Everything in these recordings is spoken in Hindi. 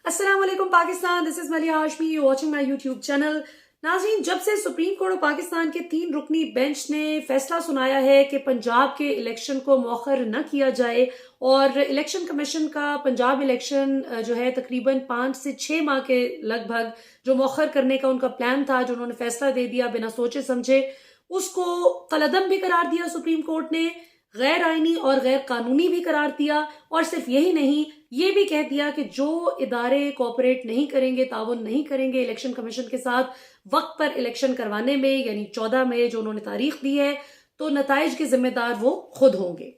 अस्सलाम वालेकुम पाकिस्तान, दिस इज मलिया Hashmi, you watching my YouTube channel. नाज़रीन, जब से सुप्रीम कोर्ट ऑफ पाकिस्तान के 3 रुकनी बेंच ने फैसला सुनाया है कि पंजाब के इलेक्शन को मौखर न किया जाए और इलेक्शन कमीशन का पंजाब इलेक्शन जो है तकरीबन 5 से 6 माह के लगभग जो मौखर करने का उनका प्लान था, जो उन्होंने फैसला दे दिया बिना सोचे समझे, उसको कलअदम भी करार दिया सुप्रीम कोर्ट ने, गैर आईनी और गैर कानूनी भी करार दिया। और सिर्फ यही नहीं, ये भी कह दिया कि जो इदारे कोऑपरेट नहीं करेंगे, ताउन नहीं करेंगे इलेक्शन कमीशन के साथ वक्त पर इलेक्शन करवाने में, यानी 14 मई जो उन्होंने तारीख दी है, तो नताइज के जिम्मेदार वो खुद होंगे।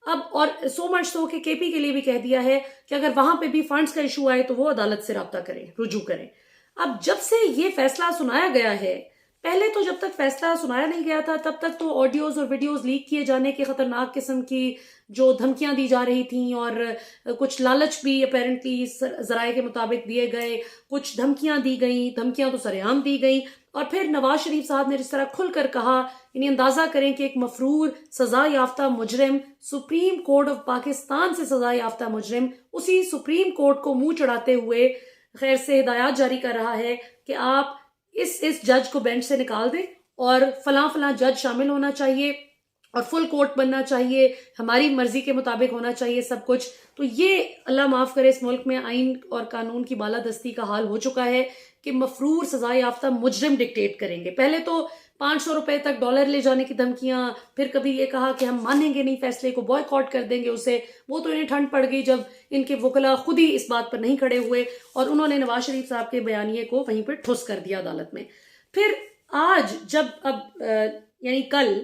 अब और सो मच सो के केपी के लिए भी कह दिया है कि अगर वहां पे भी फंड्स का इशू आए तो वो अदालत से राब्ता करें, रुजू करें। अब जब से ये फैसला सुनाया गया है, पहले तो जब तक फैसला सुनाया नहीं गया था तब तक तो ऑडियोज और वीडियोस लीक किए जाने की खतरनाक किस्म की जो धमकियां दी जा रही थी और कुछ लालच भी अपेरेंटली जराये के मुताबिक दिए गए, कुछ धमकियां दी गई, धमकियां तो सरेआम दी गई। और फिर नवाज शरीफ साहब ने जिस तरह खुलकर कहा, यानी अंदाजा करें कि एक मफरूर सजा याफ्ता मुजरिम, सुप्रीम कोर्ट ऑफ पाकिस्तान से सजा याफ्ता मुजरिम, उसी सुप्रीम कोर्ट को मुंह चढ़ाते हुए खैर से हिदायत जारी कर रहा है कि आप इस जज को बेंच से निकाल दें और फलां फलां जज शामिल होना चाहिए और फुल कोर्ट बनना चाहिए, हमारी मर्जी के मुताबिक होना चाहिए सब कुछ। तो ये अल्लाह माफ करे, इस मुल्क में आइन और कानून की बालादस्ती का हाल हो चुका है कि मफरूर सजा याफ्ता मुजरिम डिक्टेट करेंगे। पहले तो 500 रुपए तक डॉलर ले जाने की धमकियां, फिर कभी ये कहा कि हम मानेंगे नहीं फैसले को, बॉयकॉट कर देंगे उसे। वो तो इन्हें ठंड पड़ गई जब इनके वकला खुद ही इस बात पर नहीं खड़े हुए और उन्होंने नवाज शरीफ साहब के बयानिए को वहीं पर ठुस कर दिया अदालत में। फिर आज जब यानी कल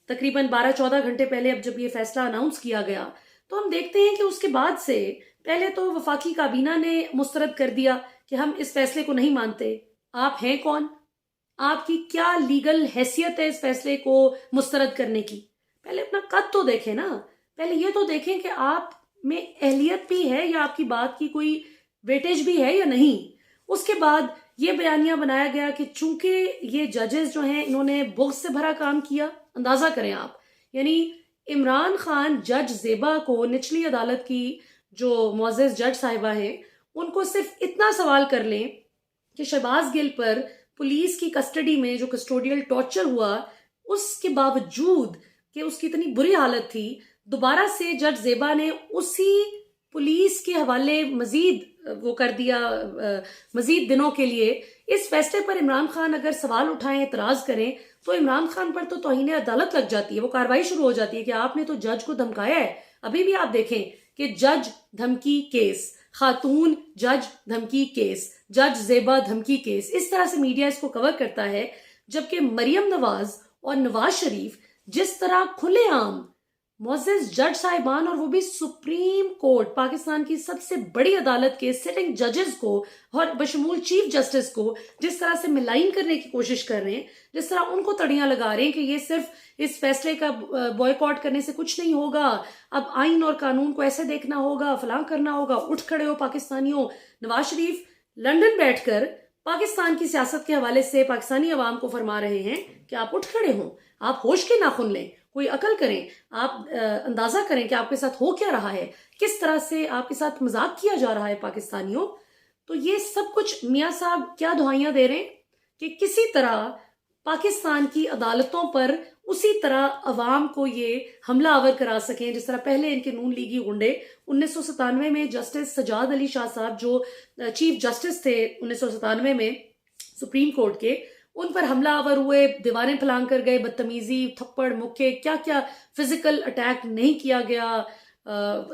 तकरीबन 12-14 घंटे पहले अब जब ये फैसला अनाउंस किया गया, तो हम देखते हैं कि उसके बाद से पहले तो वफाकी काबीना ने मुस्तरद कर दिया कि हम इस फैसले को नहीं मानते। आप हैं कौन? आपकी क्या लीगल हैसियत है इस फैसले को मुस्तरद करने की? पहले अपना कद तो देखें ना, पहले ये तो देखें कि आप में अहलियत भी है या आपकी बात की कोई वेटेज भी है या नहीं। उसके बाद ये बयानिया बनाया गया कि चूंकि ये जजेस जो हैं इन्होंने बुग़्ज़ से भरा काम किया। अंदाजा करें आप, यानी इमरान खान जज ज़ेबा को, निचली अदालत की जो मुअज़्ज़ज़ जज साहिबा है, उनको सिर्फ इतना सवाल कर लें कि शहबाज गिल पर पुलिस की कस्टडी में जो कस्टोडियल टॉर्चर हुआ, उसके बावजूद कि उसकी इतनी बुरी हालत थी, दोबारा से जज ज़ेबा ने उसी पुलिस के हवाले मजीद वो कर दिया मजीद दिनों के लिए। इस फैसले पर इमरान खान अगर सवाल उठाएं, एतराज करें, तो इमरान खान पर तो तौहीन अदालत लग जाती है, वो कार्रवाई शुरू हो जाती है कि आपने तो जज को धमकाया है। अभी भी आप देखें कि जज धमकी केस, खातून जज धमकी केस, जज ज़ेबा धमकी केस, इस तरह से मीडिया इसको कवर करता है। जबकि मरियम नवाज और नवाज शरीफ जिस तरह खुलेआम मुअज़्ज़ज़ जज साहिबान, और वो भी सुप्रीम कोर्ट पाकिस्तान की सबसे बड़ी अदालत के सिटिंग जजेस को और बशमूल चीफ जस्टिस को जिस तरह से मिलाइन करने की कोशिश कर रहे हैं, जिस तरह उनको तड़ियां लगा रहे हैं कि ये सिर्फ इस फैसले का बॉयकॉट करने से कुछ नहीं होगा, अब आइन और कानून को ऐसे देखना होगा, फलां करना होगा, उठ खड़े हो पाकिस्तानियों। नवाज शरीफ लंदन बैठकर पाकिस्तान की सियासत के हवाले से पाकिस्तानी अवाम को फरमा रहे हैं कि आप उठ खड़े हों, आप होश के नाखुन लें, कोई अकल करें, आप अंदाजा करें कि आपके साथ हो क्या रहा है, किस तरह से आपके साथ मजाक किया जा रहा है पाकिस्तानियों। तो ये सब कुछ मियाँ साहब क्या दुहाइयां दे रहे हैं कि किसी तरह पाकिस्तान की अदालतों पर उसी तरह अवाम को ये हमला आवर करा सकें जिस तरह पहले इनके नून लीगी गुंडे 1997 में जस्टिस सजाद अली शाह साहब जो चीफ जस्टिस थे 1997 में सुप्रीम कोर्ट के, उन पर हमला आवर हुए, दीवारें फलांग कर गए, बदतमीजी, थप्पड़, मुक्के, क्या क्या फिजिकल अटैक नहीं किया गया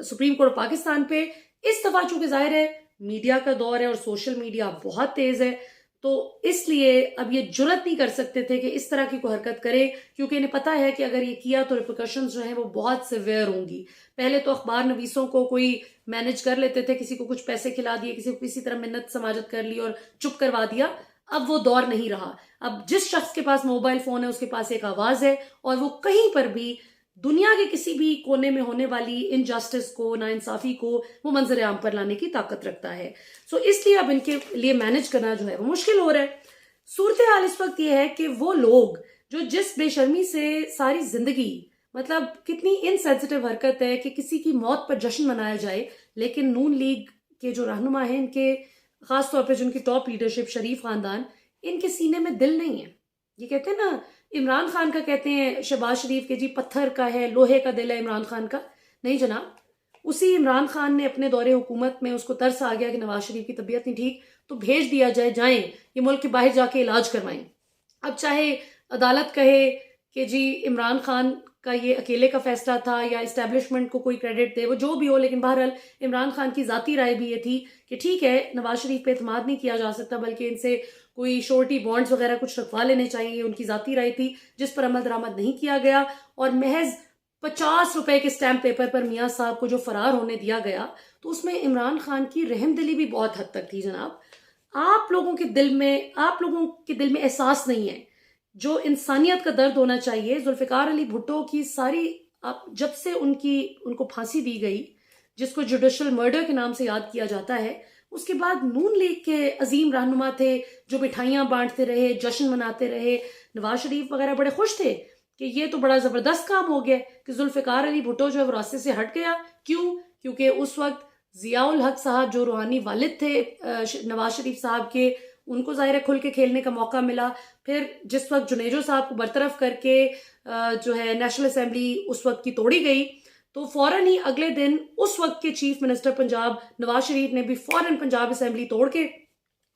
सुप्रीम कोर्ट पाकिस्तान पे। इस दफा चूंकि जाहिर है मीडिया का दौर है और सोशल मीडिया बहुत तेज है, तो इसलिए अब ये जुर्रत नहीं कर सकते थे कि इस तरह की कोई हरकत करे, क्योंकि इन्हें पता है कि अगर ये किया तो रिपरकशंस जो हैं वो बहुत सिवियर होंगी। पहले तो अखबार नवीसों को कोई मैनेज कर लेते थे, किसी को कुछ पैसे खिला दिए, किसी को किसी तरह मिन्नत समाजत कर ली और चुप करवा दिया। अब वो दौर नहीं रहा। अब जिस शख्स के पास मोबाइल फोन है उसके पास एक आवाज है और वो कहीं पर भी दुनिया के किसी भी कोने में होने वाली इनजस्टिस को, नाइंसाफी को वो मंजर आम पर लाने की ताकत रखता है। सो इसलिए अब इनके लिए मैनेज करना जो है वो मुश्किल हो रहा है। सूरत हाल इस वक्त ये है कि वो लोग जो जिस बेशर्मी से सारी जिंदगी, मतलब कितनी इनसेंसिटिव हरकत है कि किसी की मौत पर जश्न मनाया जाए, लेकिन नून लीग के जो रहनुमा हैं इनके खासतौर पर जिनकी टॉप लीडरशिप, शरीफ खानदान, इनके सीने में दिल नहीं है। ये कहते हैं ना, इमरान खान का कहते हैं शहबाज शरीफ के, जी पत्थर का है, लोहे का दिल है इमरान खान का। नहीं जनाब, उसी इमरान खान ने अपने दौरे हुकूमत में उसको तरस आ गया कि नवाज शरीफ की तबीयत नहीं ठीक, तो भेज दिया जाए, जाएं ये मुल्क के बाहर जाके इलाज करवाएं। अब चाहे अदालत कहे कि जी इमरान खान का ये अकेले का फैसला था या इस्टेब्लिशमेंट को कोई क्रेडिट दे, वो जो भी हो, लेकिन बहरहाल इमरान खान की ज़ाती राय भी ये थी कि ठीक है, नवाज शरीफ पे एतमाद नहीं किया जा सकता, बल्कि इनसे कोई श्योरिटी बॉन्ड्स वगैरह कुछ रखवा लेने चाहिए। उनकी ज़ाती राय थी जिस पर अमल दरामद नहीं किया गया, और महज 50 रुपए के स्टैम्प पेपर पर मियाँ साहब को जो फरार होने दिया गया, तो उसमें इमरान खान की रहमदिली भी बहुत हद तक थी। जनाब, आप लोगों के दिल में एहसास नहीं है जो इंसानियत का दर्द होना चाहिए। जुल्फिकार अली भुट्टो की सारी, जब से उनको फांसी दी गई, जिसको जुडिशल मर्डर के नाम से याद किया जाता है, उसके बाद नून लीग के अजीम रहनुमा थे जो मिठाइयां बांटते रहे, जश्न मनाते रहे। नवाज शरीफ वगैरह बड़े खुश थे कि ये तो बड़ा जबरदस्त काम हो गया कि जुल्फिकार अली भुट्टो जो है वो रास्ते से हट गया। क्यों? क्योंकि उस वक्त जियाउल हक साहब जो रूहानी वालिद थे नवाज शरीफ साहब के, उनको ज़ाहिर है खुल के खेलने का मौका मिला। फिर जिस वक्त जुनेजो साहब को बरतरफ करके जो है नेशनल असेंबली उस वक्त की तोड़ी गई, तो फौरन ही अगले दिन उस वक्त के चीफ मिनिस्टर पंजाब नवाज शरीफ ने भी फौरन पंजाब असेंबली तोड़ के,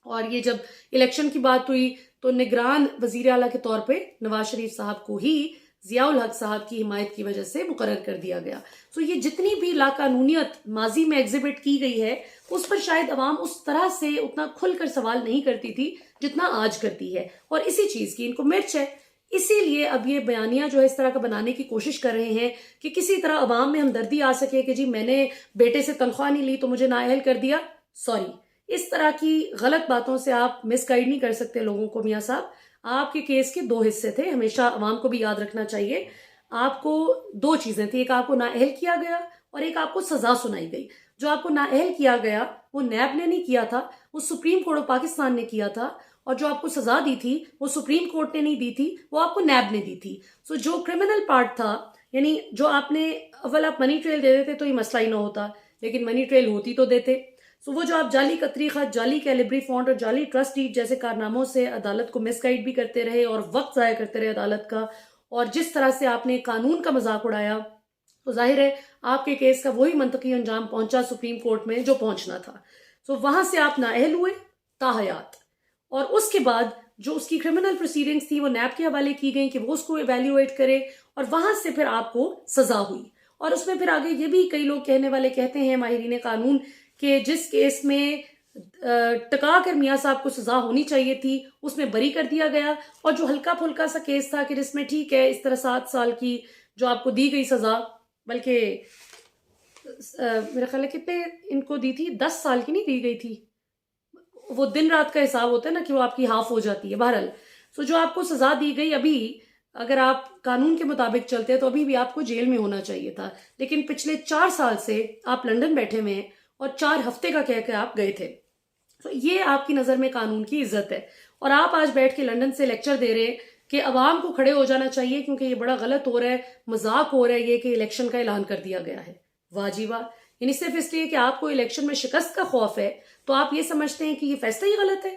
और ये जब इलेक्शन की बात हुई तो निगरान वजीर आला के तौर पे नवाज शरीफ साहब को ही जियाउल हक साहब की हिमायत की वजह से मुकर्रर कर दिया गया। तो ये जितनी भी लाकानूनियत माजी में एग्जिबिट की गई है, उस पर शायद अवाम उस तरह से उतना खुलकर सवाल नहीं करती थी जितना आज करती है, और इसी चीज की इनको मिर्च है। इसीलिए अब ये बयानियां जो है इस तरह का बनाने की कोशिश कर रहे हैं कि किसी तरह अवाम में हमदर्दी आ सके कि जी मैंने बेटे से तनख्वाह नहीं ली तो मुझे नाअहल कर दिया। सॉरी, इस तरह की गलत बातों से आप मिसगाइड नहीं कर सकते लोगों को। मियाँ साहब, आपके केस के 2 हिस्से थे, हमेशा अवाम को भी याद रखना चाहिए। आपको 2 चीजें थी, एक आपको नाअहल किया गया और एक आपको सजा सुनाई गई। जो आपको नाअहल किया गया वो नैब ने नहीं किया था, वो सुप्रीम कोर्ट ऑफ पाकिस्तान ने किया था, और जो आपको सजा दी थी वो सुप्रीम कोर्ट ने नहीं दी थी, वो आपको नैब ने दी थी। सो जो क्रिमिनल पार्ट था, यानी जो आपने, अव्वल आप मनी ट्रेल दे देते तो ये मसला ही ना होता, लेकिन मनी ट्रेल होती तो देते। सो वो जो आप जाली कतरी खत, जाली कैलिब्री फॉन्ट और जाली ट्रस्ट डीड जैसे कारनामों से अदालत को मिसगाइड भी करते रहे और वक्त ज़ाया करते रहे अदालत का, और जिस तरह से आपने कानून का मजाक उड़ाया, तो जाहिर है आपके केस का वही मंतकी अंजाम पहुंचा सुप्रीम कोर्ट में जो पहुंचना था। सो वहां से आप नाअहल हुए ताहयात, और उसके बाद जो उसकी क्रिमिनल प्रोसीडिंग्स थी वो नैब के हवाले की गई कि वो उसको इवेल्युएट करे, और वहां से फिर आपको सजा हुई। और उसमें फिर आगे ये भी कई लोग कहने वाले कहते हैं, माहिरीन कानून, कि जिस केस में टका कर मियाँ साहब को सजा होनी चाहिए थी उसमें बरी कर दिया गया, और जो हल्का फुल्का सा केस था कि जिसमें ठीक है इस तरह 7 साल की जो आपको दी गई सजा, बल्कि मेरा ख्याल है कितने इनको दी थी, 10 साल की नहीं दी गई थी, वो दिन रात का हिसाब होता है ना कि वो आपकी हाफ हो जाती है। बहरहाल, सो जो आपको सजा दी गई, अभी अगर आप कानून के मुताबिक चलते हैं तो अभी भी आपको जेल में होना चाहिए था, लेकिन पिछले 4 साल से आप लंदन बैठे हुए हैं और 4 हफ्ते का कह के आप गए थे। तो ये आपकी नजर में कानून की इज्जत है, और आप आज बैठ के लंदन से लेक्चर दे रहे हैं कि अवाम को खड़े हो जाना चाहिए क्योंकि ये बड़ा गलत हो रहा है, मजाक हो रहा है ये कि इलेक्शन का ऐलान कर दिया गया है। वाह जी वाह, यानी सिर्फ इसलिए कि आपको इलेक्शन में शिकस्त का खौफ है तो आप ये समझते हैं कि ये फैसला ही गलत है,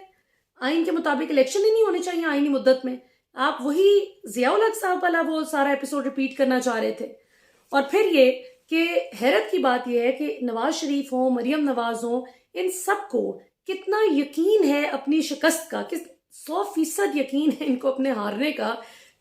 आइन के मुताबिक इलेक्शन ही नहीं होने चाहिए आईनी मुद्दत में। आप वही जियाउल हक साहब वाला वो सारा एपिसोड रिपीट करना चाह रहे थे। और फिर ये कि हैरत की बात यह है कि नवाज शरीफ हो, मरियम नवाज हो, इन सबको कितना यकीन है अपनी शिकस्त का, कि 100% यकीन है इनको अपने हारने का,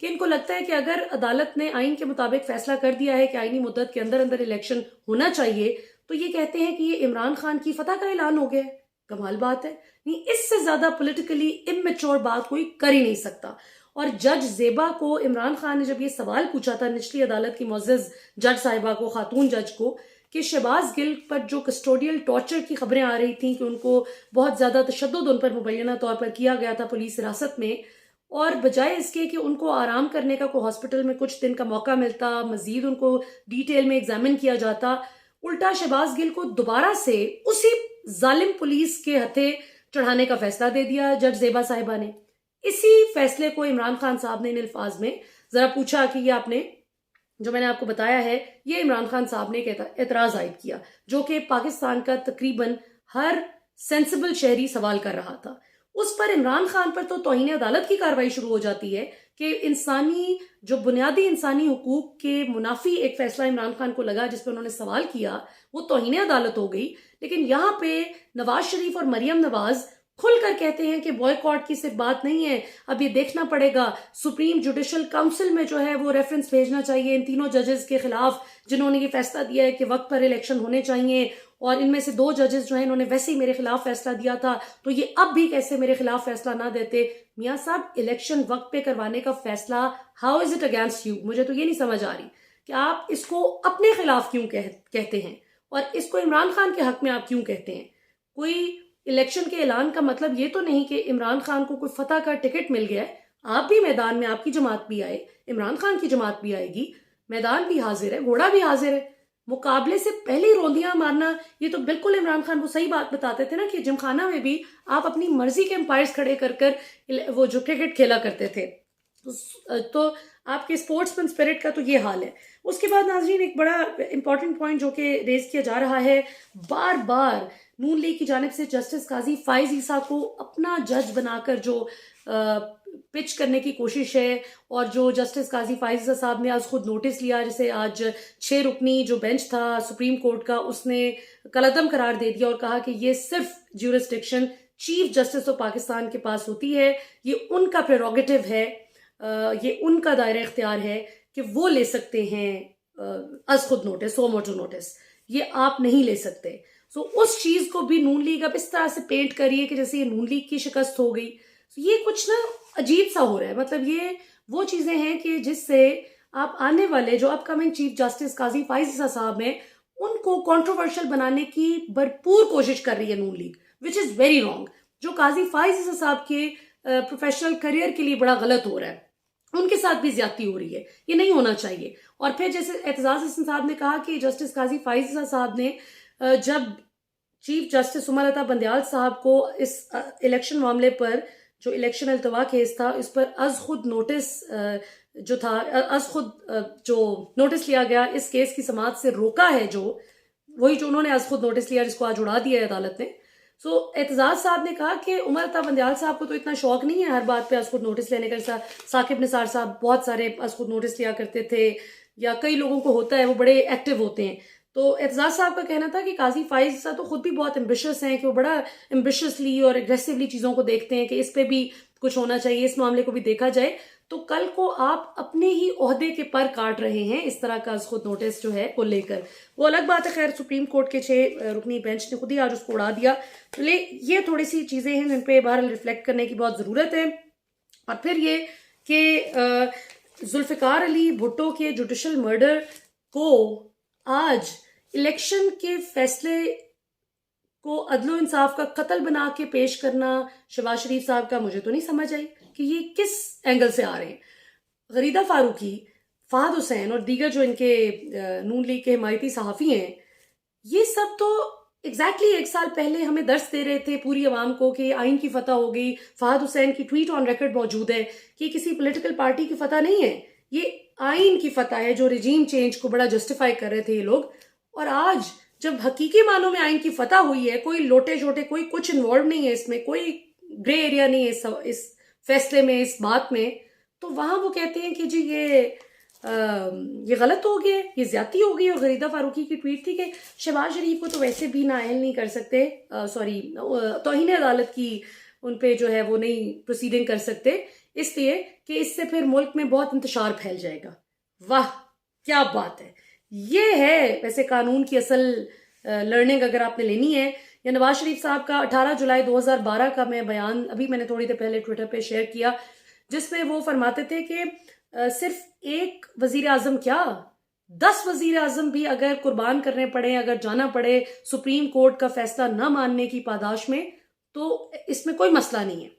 कि इनको लगता है कि अगर अदालत ने आइन के मुताबिक फैसला कर दिया है कि आईनी मुद्दत के अंदर अंदर इलेक्शन होना चाहिए, तो ये कहते हैं कि ये इमरान खान की फतह का ऐलान हो गया। कमाल बात है, नहीं इससे ज्यादा पॉलिटिकली इमेच्योर बात कोई कर ही नहीं सकता। और जज जेबा को इमरान खान ने जब ये सवाल पूछा था निचली अदालत की मुअज़्ज़ज़ जज साहिबा को, खातून जज को, कि शहबाज गिल पर जो कस्टोडियल टॉर्चर की खबरें आ रही थी कि उनको बहुत ज्यादा तशद्दुद उन पर मुबैना तौर पर किया गया था पुलिस हिरासत में, और बजाय इसके कि उनको आराम करने का कोई हॉस्पिटल में कुछ दिन का मौका मिलता, मजीद उनको डिटेल में एग्जामिन किया जाता, उल्टा शहबाज गिल को दोबारा से उसी जालिम पुलिस के हथे चढ़ाने का फैसला दे दिया जज जेबा साहिबा ने। इसी फैसले को इमरान खान साहब ने इन अल्फाज में जरा पूछा कि ये आपने जो मैंने आपको बताया है, ये इमरान खान साहब ने एक एतराज आयद किया, जो कि पाकिस्तान का तकरीबन हर सेंसिबल शहरी सवाल कर रहा था। उस पर इमरान खान पर तो तौहीन अदालत की कार्रवाई शुरू हो जाती है कि इंसानी जो बुनियादी इंसानी हुकूक के मुनाफी एक फैसला इमरान खान को लगा जिस पर उन्होंने सवाल किया, वो तौहीन अदालत हो गई। लेकिन यहाँ पे नवाज शरीफ और मरियम नवाज खुलकर कहते हैं कि बॉयकॉट की सिर्फ बात नहीं है, अब ये देखना पड़ेगा सुप्रीम जुडिशल काउंसिल में जो है वो रेफरेंस भेजना चाहिए इन तीनों जजेस के खिलाफ जिन्होंने ये फैसला दिया है कि वक्त पर इलेक्शन होने चाहिए, और इनमें से 2 जजेस जो है इन्होंने वैसे ही मेरे खिलाफ फैसला दिया था, तो ये अब भी कैसे मेरे खिलाफ फैसला ना देते। मियाँ साहब, इलेक्शन वक्त पे करवाने का फैसला how is it against you? मुझे तो ये नहीं समझ आ रही कि आप इसको अपने खिलाफ क्यों कहते हैं और इसको इमरान खान के हक में आप क्यों कहते हैं। कोई इलेक्शन के ऐलान का मतलब ये तो नहीं कि इमरान खान को कोई फतह का टिकट मिल गया है। आप भी मैदान में, आपकी जमात भी आए, इमरान खान की जमात भी आएगी, मैदान भी हाजिर है, घोड़ा भी हाजिर है। मुकाबले से पहले ही रोंदियां मारना, ये तो बिल्कुल इमरान खान वो सही बात बताते थे ना कि जिमखाना में भी आप अपनी मर्जी के एम्पायर्स खड़े कर कर वो जो क्रिकेट खेला करते थे। तो आपके स्पोर्ट्समैन स्पिरिट का तो ये हाल है। उसके बाद नाज़रीन, एक बड़ा इंपॉर्टेंट पॉइंट जो कि रेज किया जा रहा है, बार बार नून लीग की जानिब से जस्टिस काजी फाइज ईसा को अपना जज बनाकर जो पिच करने की कोशिश है, और जो जस्टिस काजी फाइज ईसा साहब ने आज खुद नोटिस लिया, जैसे आज 6 रुकनी जो बेंच था सुप्रीम कोर्ट का, उसने कलअदम करार दे दिया और कहा कि ये सिर्फ jurisdiction chief justice of Pakistan के पास होती है, ये उनका प्रेरोगेटिव है, ये उनका दायरा इख्तियार है कि वो ले सकते हैं अज खुद नोटिस, सो मोटो नोटिस, ये आप नहीं ले सकते। सो उस चीज को भी नून लीग अब इस तरह से पेंट करिए कि जैसे ये नून लीग की शिकस्त हो गई। ये कुछ ना अजीब सा हो रहा है। मतलब ये वो चीजें हैं कि जिससे आप आने वाले जो अपकमिंग चीफ जस्टिस काजी फाइज ईसा साहब हैं उनको कंट्रोवर्शियल बनाने की भरपूर कोशिश कर रही है Noon League, which is very wrong. जो काजी फाइज ईसा साहब के प्रोफेशनल करियर के लिए बड़ा गलत हो रहा है, उनके साथ भी ज्यादती हो रही है, ये नहीं होना चाहिए। और फिर जैसे एतजाज हसन साहब ने कहा कि जस्टिस काजी फाइज ईसा साहब ने जब चीफ जस्टिस उमर अता बंदयाल साहब को इस इलेक्शन मामले पर जो इलेक्शन अल्तवा केस था इस पर अज खुद नोटिस जो था, अज खुद जो नोटिस लिया गया इस केस की समाअत से रोका है, जो वही जो उन्होंने अज खुद नोटिस लिया जिसको आज उड़ा दिया है अदालत ने। सो एतजाज साहब ने कहा कि उमर अता बंदयाल साहब को तो इतना शौक नहीं है हर बात पे अज खुद नोटिस लेने का। साकिब निसार साहब बहुत सारे अज खुद नोटिस लिया करते थे, या कई लोगों को होता है, वो बड़े एक्टिव होते हैं। तो एतजाज साहब का कहना था कि काजी फाइज ईसा तो खुद भी बहुत एम्बिशियस हैं, कि वो बड़ा एम्बिशियसली और एग्रेसिवली चीज़ों को देखते हैं कि इस पे भी कुछ होना चाहिए, इस मामले को भी देखा जाए। तो कल को आप अपने ही ओहदे के पर काट रहे हैं इस तरह का खुद नोटिस जो है वो लेकर, वो अलग बात है। खैर, सुप्रीम कोर्ट के 6 रुकनी बेंच ने खुद ही आज उसको उड़ा दिया। तो ये थोड़ी सी चीज़ें हैं जिन पे बहरहाल रिफ्लेक्ट करने की बहुत ज़रूरत है। और फिर ये कि जुल्फ़िकार अली भुट्टो के जुडिशल मर्डर को आज इलेक्शन के फैसले को अदलो इंसाफ का कत्ल बना के पेश करना शहबाज शरीफ साहब का, मुझे तो नहीं समझ आई कि ये किस एंगल से आ रहे हैं। गरीदा फारूकी, फहद हुसैन और दीगर जो इनके नून लीग के हिमायती सहाफ़ी हैं, ये सब तो एग्जैक्टली 1 साल पहले हमें दर्स दे रहे थे पूरी आवाम को कि आइन की फतह हो गई। फहद हुसैन की ट्वीट ऑन रिकॉर्ड मौजूद है कि किसी पॉलिटिकल पार्टी की फतह नहीं है, ये आइन की फतह है, जो रिजीम चेंज को बड़ा जस्टिफाई कर रहे थे ये लोग। और आज जब हकीकी मानों में आइन की फतह हुई है, कोई लोटे छोटे, कोई कुछ इन्वॉल्व नहीं है इसमें, कोई ग्रे एरिया नहीं है इस फैसले में, इस बात में, तो वहां वो कहते हैं कि जी ये गलत हो गया, ये ज्यादती हो गई। और गरीदा फारूकी की ट्वीट थी कि शहबाज शरीफ को तो वैसे भी नाअहल नहीं कर सकते, सॉरी तौहीन अदालत की उन पे जो है वो नहीं प्रोसीडिंग कर सकते, इसलिए कि इससे फिर मुल्क में बहुत इंतशार फैल जाएगा। वाह, क्या बात है। ये है वैसे कानून की असल लर्निंग अगर आपने लेनी है। या नवाज शरीफ साहब का 18 जुलाई 2012 का मैं बयान अभी मैंने थोड़ी देर पहले ट्विटर पे शेयर किया, जिसमें वो फरमाते थे कि सिर्फ एक वजीर आजम क्या, 10 वजीर आजम भी अगर कुर्बान करने पड़े, अगर जाना पड़े सुप्रीम कोर्ट का फैसला न मानने की पादाश में, तो इसमें कोई मसला नहीं है।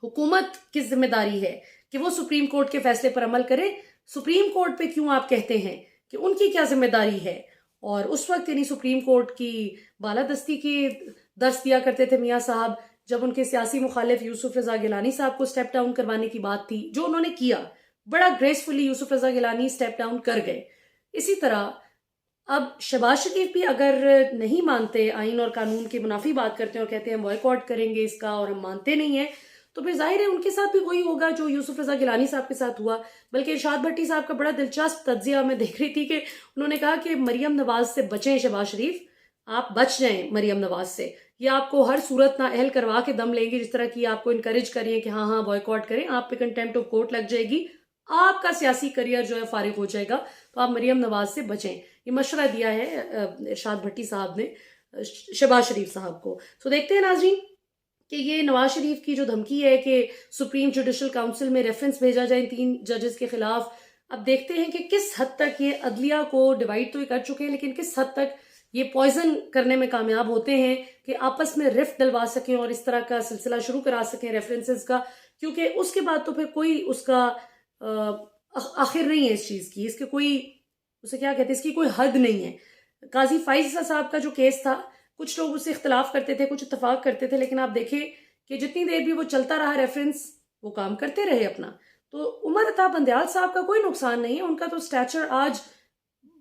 हुकूमत की जिम्मेदारी है कि वो सुप्रीम कोर्ट के फैसले पर अमल करे। सुप्रीम कोर्ट पे क्यों आप कहते हैं कि उनकी क्या जिम्मेदारी है? और उस वक्त यानी सुप्रीम कोर्ट की बालादस्ती की दर्स दिया करते थे मियाँ साहब, जब उनके सियासी मुखालिफ यूसुफ रजा गिलानी साहब को स्टेप डाउन करवाने की बात थी, जो उन्होंने किया, बड़ा ग्रेसफुली यूसुफ रजा गिलानी स्टेप डाउन कर गए। इसी तरह अब शहबाज शरीफ भी अगर नहीं मानते, आइन और कानून की मुनाफी बात करते हैं और कहते हैं हम बॉयकॉट करेंगे इसका और हम मानते नहीं हैं, तो फिर जाहिर है उनके साथ भी वही होगा जो यूसुफ रजा गिलानी साहब के साथ हुआ। बल्कि इरशाद भट्टी साहब का बड़ा दिलचस्प तज्जिया मैं देख रही थी कि उन्होंने कहा कि मरियम नवाज से बचें शहबाज शरीफ, आप बच जाएं मरियम नवाज से, ये आपको हर सूरत नाअहल करवा के दम लेंगी, जिस तरह की आपको इनकरेज करिए कि हाँ हाँ बॉयकॉट करें, आप पे कंटेम्प्ट ऑफ कोर्ट लग जाएगी, आपका सियासी करियर जो है फारिग हो जाएगा, तो आप मरियम नवाज से बचें। ये मशवरा दिया है इरशाद भट्टी साहब ने शहबाज शरीफ साहब को। तो देखते हैं नाज़रीन कि ये नवाज शरीफ की जो धमकी है कि सुप्रीम जुडिशल काउंसिल में रेफरेंस भेजा जाए 3 जजेस के खिलाफ, अब देखते हैं कि किस हद तक ये अदलिया को डिवाइड तो ये कर चुके हैं, लेकिन किस हद तक ये पॉइजन करने में कामयाब होते हैं कि आपस में रिफ्ट डलवा सकें और इस तरह का सिलसिला शुरू करा सकें रेफरेंसेस का, क्योंकि उसके बाद तो फिर कोई उसका आखिर नहीं है इस चीज़ की, इसके कोई, उसे क्या कहते हैं, इसकी कोई हद नहीं है। काजी फाइज साहब का जो केस था, कुछ लोग उससे इख्तलाफ करते थे, कुछ इतफाक करते थे, लेकिन आप देखें कि जितनी देर भी वो चलता रहा रेफरेंस, वो काम करते रहे अपना। तो उमर अता बंदयाल साहब का कोई नुकसान नहीं है, उनका तो स्टैचर आज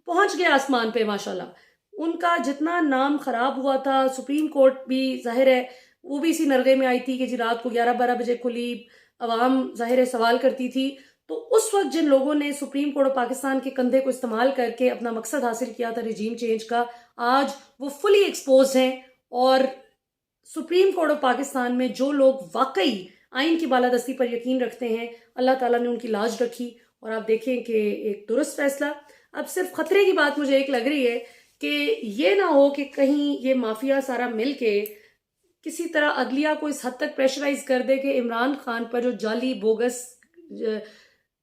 पहुंच गया आसमान पे माशाल्लाह। उनका जितना नाम खराब हुआ था, सुप्रीम कोर्ट भी जाहिर है वो भी इसी नरगे में आई थी कि जी रात को 11-12 बजे खुली, अवाम जाहिर है सवाल करती थी। तो उस वक्त जिन लोगों ने सुप्रीम कोर्ट ऑफ पाकिस्तान के कंधे को इस्तेमाल करके अपना मकसद हासिल किया था रिजीम चेंज का, आज वो फुली एक्सपोज हैं। और सुप्रीम कोर्ट ऑफ पाकिस्तान में जो लोग वाकई आइन की बालादस्ती पर यकीन रखते हैं, अल्लाह ताला ने उनकी लाज रखी। और आप देखें कि एक दुरुस्त फैसला। अब सिर्फ खतरे की बात मुझे एक लग रही है कि ये ना हो कि कहीं ये माफिया सारा मिल के किसी तरह अदलिया को इस हद तक प्रेशराइज कर दे कि इमरान खान पर जो जाली बोगस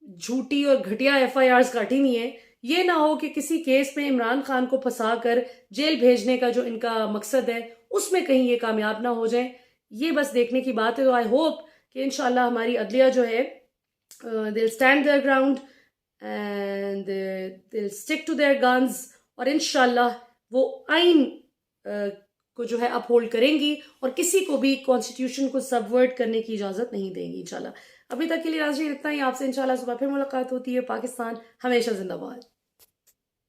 झूठी और घटिया FIRs काटी हुई हैं, ये ना हो कि किसी केस में इमरान खान को फंसा कर जेल भेजने का जो इनका मकसद है उसमें कहीं ये कामयाब ना हो जाए। ये बस देखने की बात है। तो आई होप कि इंशाल्लाह हमारी अदलिया जो है दिल स्टैंड देयर ग्राउंड एंड दिल स्टिक टू देयर गन्स, और इंशाल्लाह वो आइन को जो है अपहोल्ड करेंगी और किसी को भी कॉन्स्टिट्यूशन को सबवर्ट करने की इजाजत नहीं देंगी इंशाल्लाह। अभी तक के लिए नाज़रीन इतना ही। आपसे इंशाल्लाह सुबह फिर मुलाकात होती है। पाकिस्तान हमेशा जिंदाबाद।